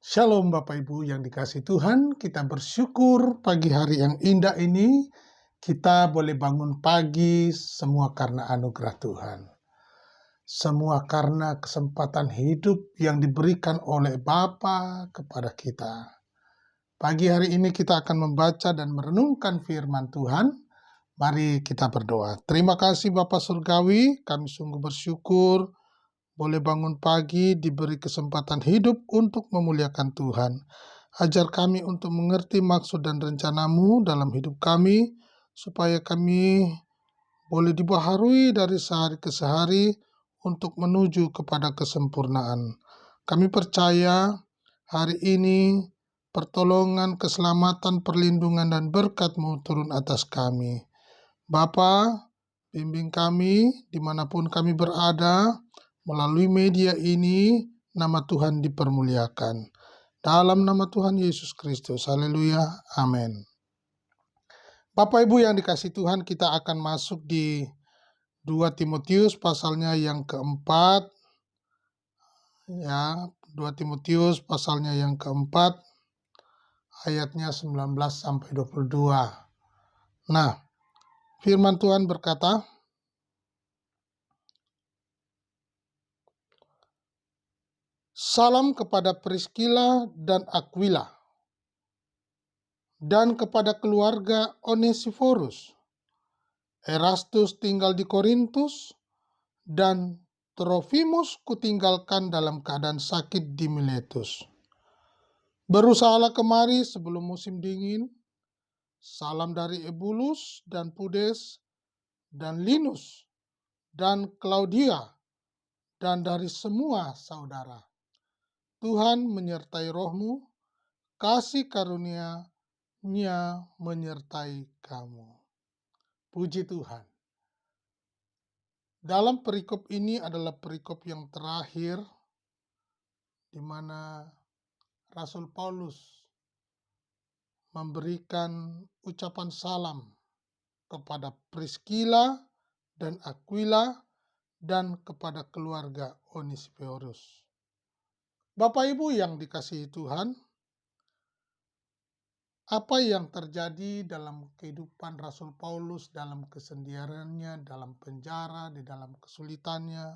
Shalom Bapak Ibu yang dikasihi Tuhan, kita bersyukur pagi hari yang indah ini kita boleh bangun pagi semua karena anugerah Tuhan. Semua karena kesempatan hidup yang diberikan oleh Bapa kepada kita. Pagi hari ini kita akan membaca dan merenungkan firman Tuhan. Mari kita berdoa. Terima kasih Bapa Surgawi, kami sungguh bersyukur boleh bangun pagi, diberi kesempatan hidup untuk memuliakan Tuhan. Ajar kami untuk mengerti maksud dan rencana-Mu dalam hidup kami, supaya kami boleh dibaharui dari sehari ke sehari untuk menuju kepada kesempurnaan. Kami percaya hari ini pertolongan, keselamatan, perlindungan, dan berkat-Mu turun atas kami. Bapa, bimbing kami dimanapun kami berada, melalui media ini, nama Tuhan dipermuliakan. Dalam nama Tuhan Yesus Kristus, haleluya, amin. Bapak Ibu yang dikasihi Tuhan, kita akan masuk di 2 Timotius pasalnya yang keempat. Ya, 2 Timotius pasalnya yang keempat, ayatnya 19 sampai 22. Nah, firman Tuhan berkata, salam kepada Priscilla dan Aquila, dan kepada keluarga Onesiforus. Erastus tinggal di Korintus, dan Trofimus kutinggalkan dalam keadaan sakit di Miletus. Berusahalah kemari sebelum musim dingin. Salam dari Ebulus dan Pudes dan Linus dan Claudia dan dari semua saudara. Tuhan menyertai rohmu, kasih karunia-Nya menyertai kamu. Puji Tuhan. Dalam perikop ini adalah perikop yang terakhir di mana Rasul Paulus memberikan ucapan salam kepada Priscilla dan Aquila dan kepada keluarga Onesiforus. Bapak Ibu yang dikasihi Tuhan, apa yang terjadi dalam kehidupan Rasul Paulus dalam kesendiriannya, dalam penjara, di dalam kesulitannya,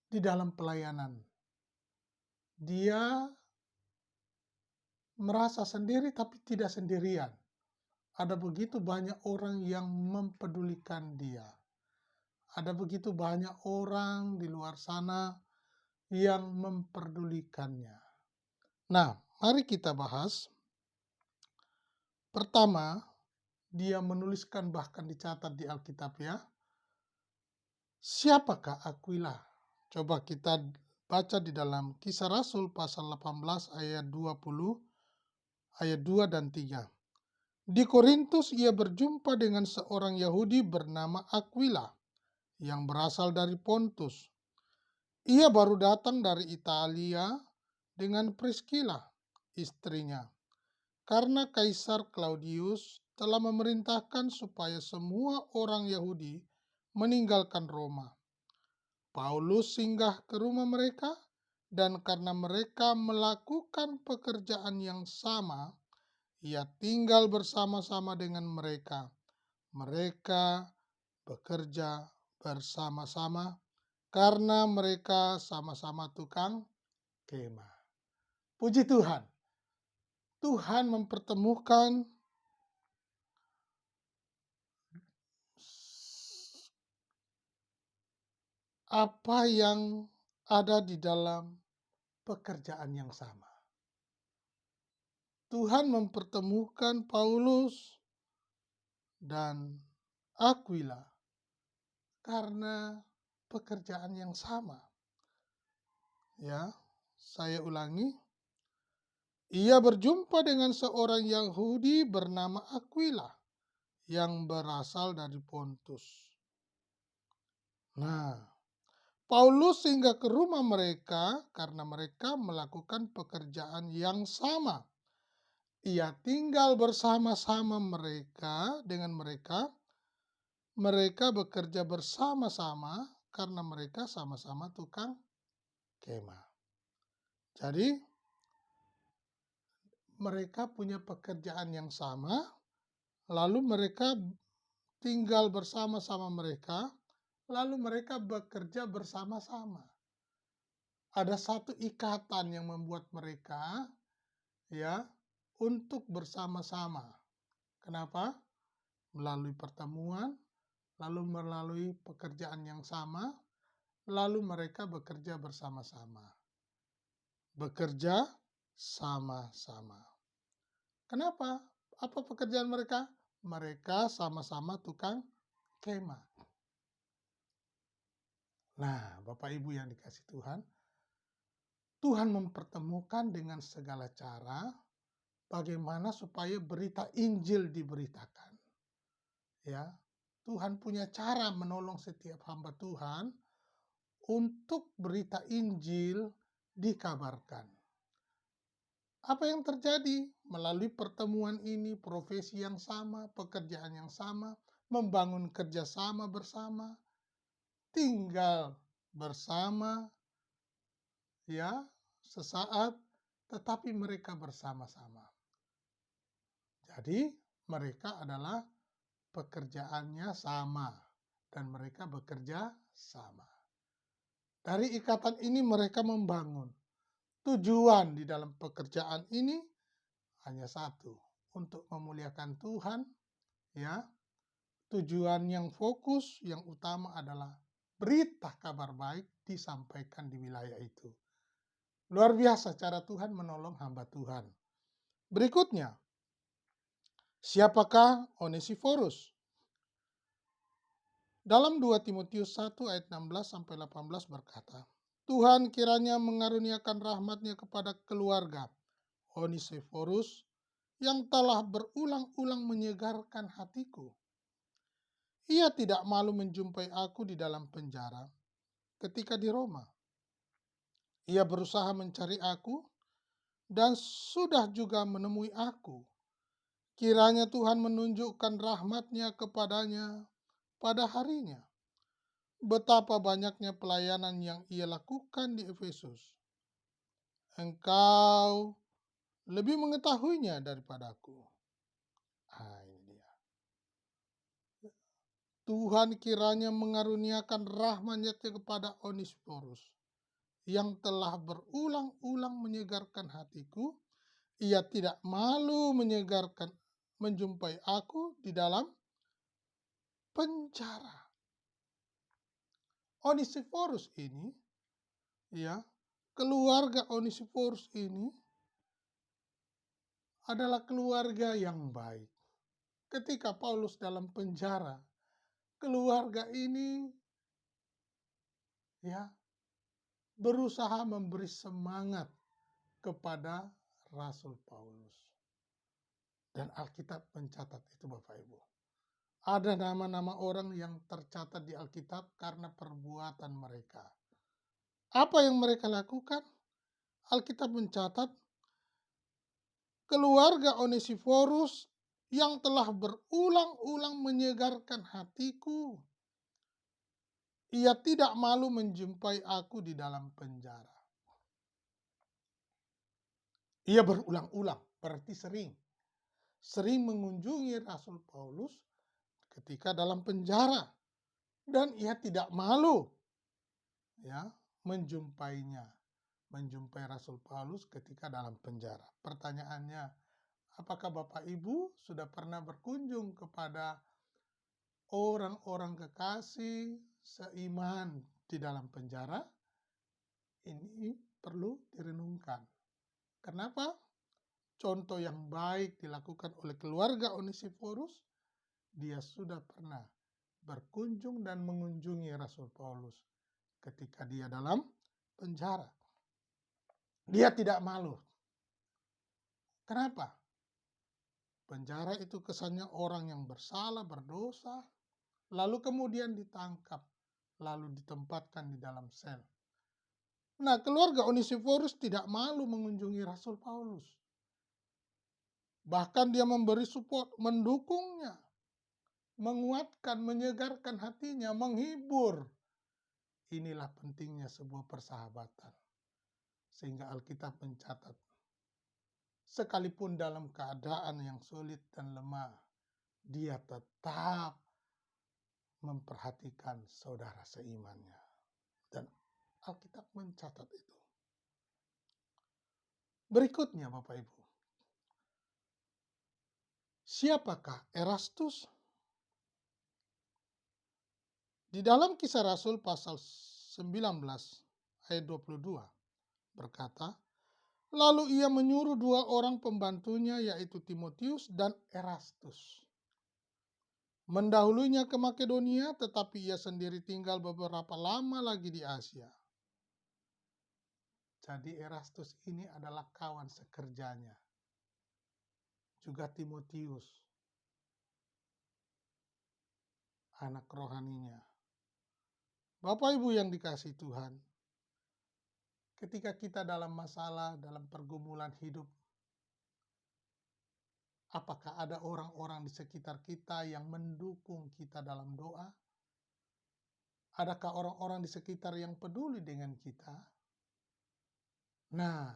di dalam pelayanan. Dia merasa sendiri tapi tidak sendirian. Ada begitu banyak orang yang mempedulikan dia. Ada begitu banyak orang di luar sana yang memperdulikannya. Nah, mari kita bahas. Pertama, dia menuliskan, bahkan dicatat di Alkitab ya. Siapakah Aquila? Coba kita baca di dalam Kisah Rasul pasal 18 ayat 20, ayat 2 dan 3. Di Korintus ia berjumpa dengan seorang Yahudi bernama Aquila yang berasal dari Pontus. Ia baru datang dari Italia dengan Priscilla, istrinya, karena Kaisar Claudius telah memerintahkan supaya semua orang Yahudi meninggalkan Roma. Paulus singgah ke rumah mereka, dan karena mereka melakukan pekerjaan yang sama, ia tinggal bersama-sama dengan mereka. Mereka bekerja bersama-sama karena mereka sama-sama tukang kemah. Puji Tuhan. Tuhan mempertemukan apa yang ada di dalam pekerjaan yang sama. Tuhan mempertemukan Paulus dan Aquila karena pekerjaan yang sama. Ya, saya ulangi. Ia berjumpa dengan seorang Yahudi bernama Aquila yang berasal dari Pontus. Nah, Paulus singgah ke rumah mereka karena mereka melakukan pekerjaan yang sama. Ia tinggal bersama-sama mereka dengan mereka. Mereka bekerja bersama-sama karena mereka sama-sama tukang kemah. Jadi, mereka punya pekerjaan yang sama, lalu mereka tinggal bersama-sama mereka, lalu mereka bekerja bersama-sama. Ada satu ikatan yang membuat mereka ya untuk bersama-sama. Kenapa? Melalui pertemuan, lalu melalui pekerjaan yang sama, lalu mereka bekerja bersama-sama. Bekerja sama-sama. Kenapa? Apa pekerjaan mereka? Mereka sama-sama tukang kemah. Nah, Bapak Ibu yang dikasih Tuhan, Tuhan mempertemukan dengan segala cara bagaimana supaya berita Injil diberitakan. Ya, Tuhan punya cara menolong setiap hamba Tuhan untuk berita Injil dikabarkan. Apa yang terjadi? Melalui pertemuan ini, profesi yang sama, pekerjaan yang sama, membangun kerjasama bersama, tinggal bersama, ya, sesaat, tetapi mereka bersama-sama. Jadi, mereka adalah pekerjaannya sama, dan mereka bekerja sama. Dari ikatan ini mereka membangun. Tujuan di dalam pekerjaan ini hanya satu, untuk memuliakan Tuhan, ya. Tujuan yang fokus, yang utama adalah berita kabar baik disampaikan di wilayah itu. Luar biasa cara Tuhan menolong hamba Tuhan. Berikutnya, siapakah Onesiforus? Dalam 2 Timotius 1 ayat 16-18 berkata, Tuhan kiranya mengaruniakan rahmat-Nya kepada keluarga Onesiforus yang telah berulang-ulang menyegarkan hatiku. Ia tidak malu menjumpai aku di dalam penjara ketika di Roma. Ia berusaha mencari aku dan sudah juga menemui aku. Kiranya Tuhan menunjukkan rahmat-Nya kepadanya pada harinya. Betapa banyaknya pelayanan yang ia lakukan di Efesus. Engkau lebih mengetahuinya daripadaku. Ini dia. Tuhan kiranya mengaruniakan rahmat-Nya kepada Onesiforus yang telah berulang-ulang menyegarkan hatiku. Ia tidak malu menjumpai aku di dalam penjara. Onesiforus ini, ya, keluarga Onesiforus ini adalah keluarga yang baik. Ketika Paulus dalam penjara, keluarga ini ya berusaha memberi semangat kepada Rasul Paulus. Dan Alkitab mencatat itu, Bapak Ibu. Ada nama-nama orang yang tercatat di Alkitab karena perbuatan mereka. Apa yang mereka lakukan? Alkitab mencatat keluarga Onesiforus yang telah berulang-ulang menyegarkan hatiku. Ia tidak malu menjumpai aku di dalam penjara. Ia berulang-ulang, berarti sering. Sering mengunjungi Rasul Paulus ketika dalam penjara. Dan ia tidak malu ya menjumpainya. Menjumpai Rasul Paulus ketika dalam penjara. Pertanyaannya, apakah Bapak Ibu sudah pernah berkunjung kepada orang-orang kekasih seiman di dalam penjara? Ini perlu direnungkan. Kenapa? Contoh yang baik dilakukan oleh keluarga Onesiforus, dia sudah pernah berkunjung dan mengunjungi Rasul Paulus ketika dia dalam penjara. Dia tidak malu. Kenapa? Penjara itu kesannya orang yang bersalah, berdosa, lalu kemudian ditangkap, lalu ditempatkan di dalam sel. Nah, keluarga Onesiforus tidak malu mengunjungi Rasul Paulus. Bahkan dia memberi support, mendukungnya, menguatkan, menyegarkan hatinya, menghibur. Inilah pentingnya sebuah persahabatan. Sehingga Alkitab mencatat, sekalipun dalam keadaan yang sulit dan lemah, dia tetap memperhatikan saudara seimannya. Dan Alkitab mencatat itu. Berikutnya Bapak Ibu, siapakah Erastus? Di dalam Kisah Rasul pasal 19 ayat 22 berkata, lalu ia menyuruh 2 orang pembantunya yaitu Timotius dan Erastus mendahulunya ke Makedonia, tetapi ia sendiri tinggal beberapa lama lagi di Asia. Jadi Erastus ini adalah kawan sekerjanya. Juga Timotius, anak rohaninya. Bapak Ibu yang dikasihi Tuhan, ketika kita dalam masalah, dalam pergumulan hidup, apakah ada orang-orang di sekitar kita yang mendukung kita dalam doa? Adakah orang-orang di sekitar yang peduli dengan kita? Nah,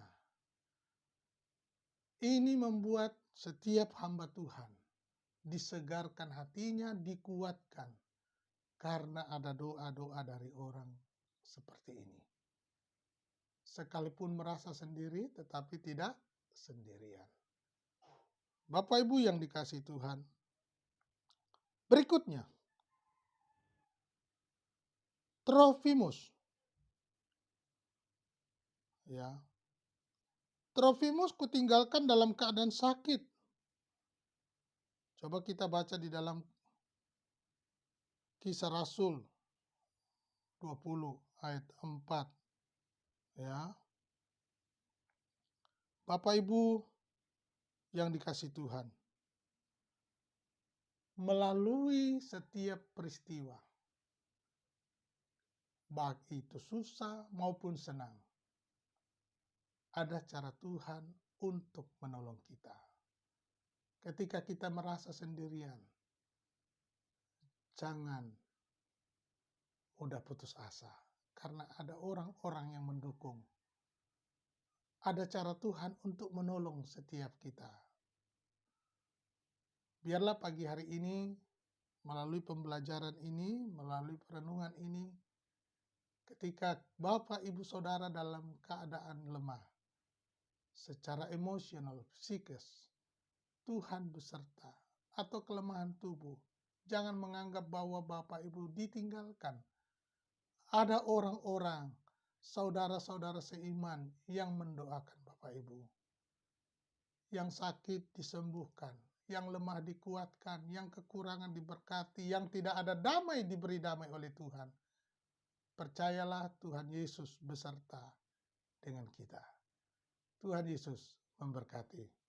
ini membuat setiap hamba Tuhan disegarkan hatinya, dikuatkan, karena ada doa-doa dari orang seperti ini. Sekalipun merasa sendiri, tetapi tidak sendirian. Bapak Ibu yang dikasihi Tuhan, berikutnya, Trofimus. Ya, Trofimus kutinggalkan dalam keadaan sakit. Coba kita baca di dalam Kisah Rasul 20 ayat 4. Ya. Bapak Ibu yang dikasihi Tuhan, melalui setiap peristiwa, baik itu susah maupun senang, ada cara Tuhan untuk menolong kita. Ketika kita merasa sendirian, jangan mudah putus asa, karena ada orang-orang yang mendukung. Ada cara Tuhan untuk menolong setiap kita. Biarlah pagi hari ini, melalui pembelajaran ini, melalui perenungan ini, ketika Bapak Ibu Saudara dalam keadaan lemah, secara emosional, psikis, Tuhan beserta, atau kelemahan tubuh, jangan menganggap bahwa Bapak Ibu ditinggalkan. Ada orang-orang, saudara-saudara seiman yang mendoakan Bapak Ibu. Yang sakit disembuhkan, yang lemah dikuatkan, yang kekurangan diberkati, yang tidak ada damai diberi damai oleh Tuhan. Percayalah Tuhan Yesus beserta dengan kita. Tuhan Yesus memberkati.